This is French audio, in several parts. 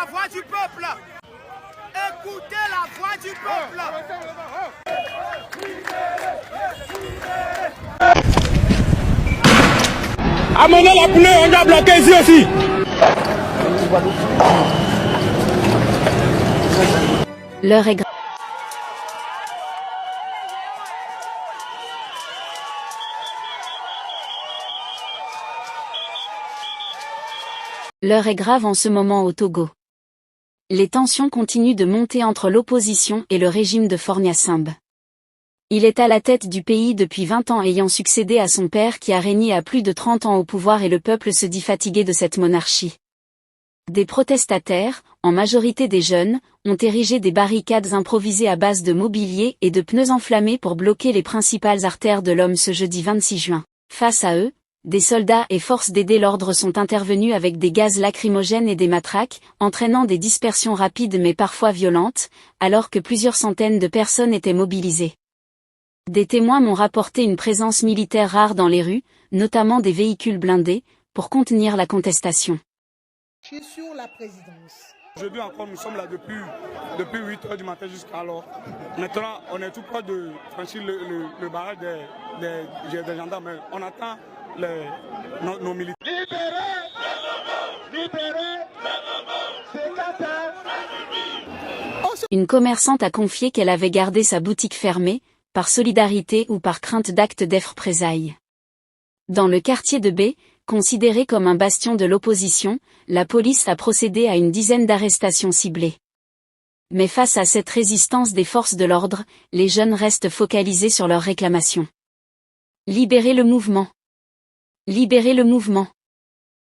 la voix du peuple. Écoutez la voix du peuple. Amenez la poulet, on a bloqué ici aussi. L'heure est grave. L'heure est grave en ce moment au Togo. Les tensions continuent de monter entre l'opposition et le régime de Faure Gnassingbé. Il est à la tête du pays depuis 20 ans ayant succédé à son père qui a régné à plus de 30 ans au pouvoir et le peuple se dit fatigué de cette monarchie. Des protestataires, en majorité des jeunes, ont érigé des barricades improvisées à base de mobilier et de pneus enflammés pour bloquer les principales artères de l'homme ce jeudi 26 juin. Face à eux, des soldats et forces d'aider l'ordre sont intervenus avec des gaz lacrymogènes et des matraques, entraînant des dispersions rapides mais parfois violentes, alors que plusieurs centaines de personnes étaient mobilisées. Des témoins m'ont rapporté une présence militaire rare dans les rues, notamment des véhicules blindés, pour contenir la contestation. Je suis sur la présidence. Aujourd'hui encore, nous sommes là depuis 8 h du matin jusqu'à alors. Maintenant, on est tout près de franchir le barrage des gendarmes. On attend nos militaires. Une commerçante a confié qu'elle avait gardé sa boutique fermée, par solidarité ou par crainte d'actes d'effreprésailles. Dans le quartier de B, considéré comme un bastion de l'opposition, la police a procédé à une dizaine d'arrestations ciblées. Mais face à cette résistance des forces de l'ordre, les jeunes restent focalisés sur leurs réclamations. Libérez le mouvement. Libérez le mouvement.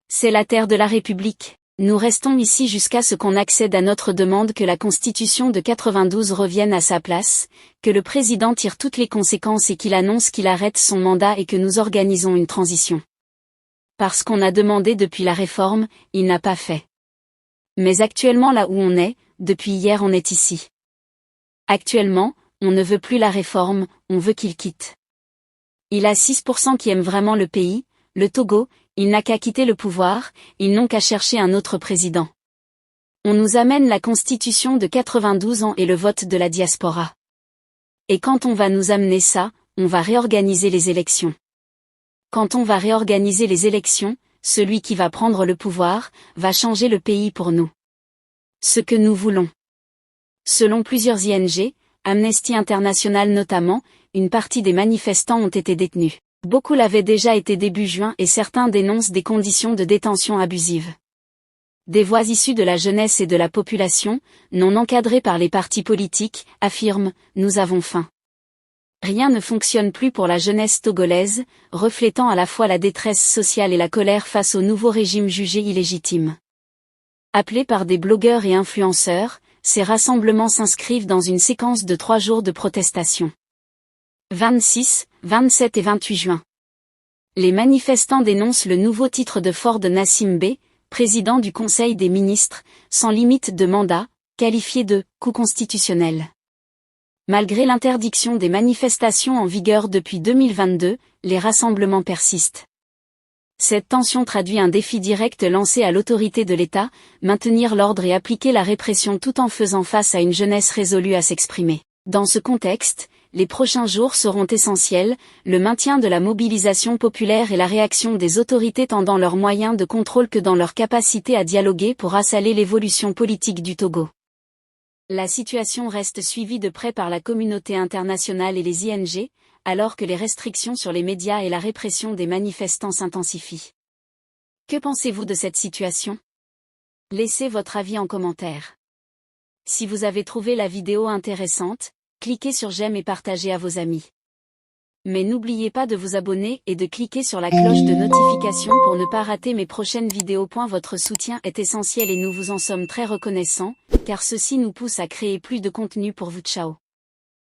C'est la terre de la République. Nous restons ici jusqu'à ce qu'on accède à notre demande que la Constitution de 92 revienne à sa place, que le président tire toutes les conséquences et qu'il annonce qu'il arrête son mandat et que nous organisons une transition. Parce qu'on a demandé depuis la réforme, il n'a pas fait. Mais actuellement là où on est, depuis hier on est ici. Actuellement, on ne veut plus la réforme, on veut qu'il quitte. Il a 6% qui aiment vraiment le pays, le Togo, il n'a qu'à quitter le pouvoir, ils n'ont qu'à chercher un autre président. On nous amène la Constitution de 92 ans et le vote de la diaspora. Et quand on va nous amener ça, on va réorganiser les élections. Quand on va réorganiser les élections, celui qui va prendre le pouvoir, va changer le pays pour nous. Ce que nous voulons. Selon plusieurs ING, Amnesty International notamment, une partie des manifestants ont été détenus. Beaucoup l'avaient déjà été début juin et certains dénoncent des conditions de détention abusives. Des voix issues de la jeunesse et de la population, non encadrées par les partis politiques, affirment « Nous avons faim ». Rien ne fonctionne plus pour la jeunesse togolaise, reflétant à la fois la détresse sociale et la colère face au nouveau régime jugé illégitime. Appelés par des blogueurs et influenceurs, ces rassemblements s'inscrivent dans une séquence de 3 jours de protestation. 26, 27 et 28 juin. Les manifestants dénoncent le nouveau titre de Faure Gnassingbé, président du Conseil des ministres, sans limite de mandat, qualifié de « coup constitutionnel ». Malgré l'interdiction des manifestations en vigueur depuis 2022, les rassemblements persistent. Cette tension traduit un défi direct lancé à l'autorité de l'État, maintenir l'ordre et appliquer la répression tout en faisant face à une jeunesse résolue à s'exprimer. Dans ce contexte, les prochains jours seront essentiels, le maintien de la mobilisation populaire et la réaction des autorités tant dans leurs moyens de contrôle que dans leur capacité à dialoguer pour assaler l'évolution politique du Togo. La situation reste suivie de près par la communauté internationale et les ING, alors que les restrictions sur les médias et la répression des manifestants s'intensifient. Que pensez-vous de cette situation? Laissez votre avis en commentaire. Si vous avez trouvé la vidéo intéressante, cliquez sur j'aime et partagez à vos amis. Mais n'oubliez pas de vous abonner et de cliquer sur la cloche de notification pour ne pas rater mes prochaines vidéos. Votre soutien est essentiel et nous vous en sommes très reconnaissants, car ceci nous pousse à créer plus de contenu pour vous. Ciao.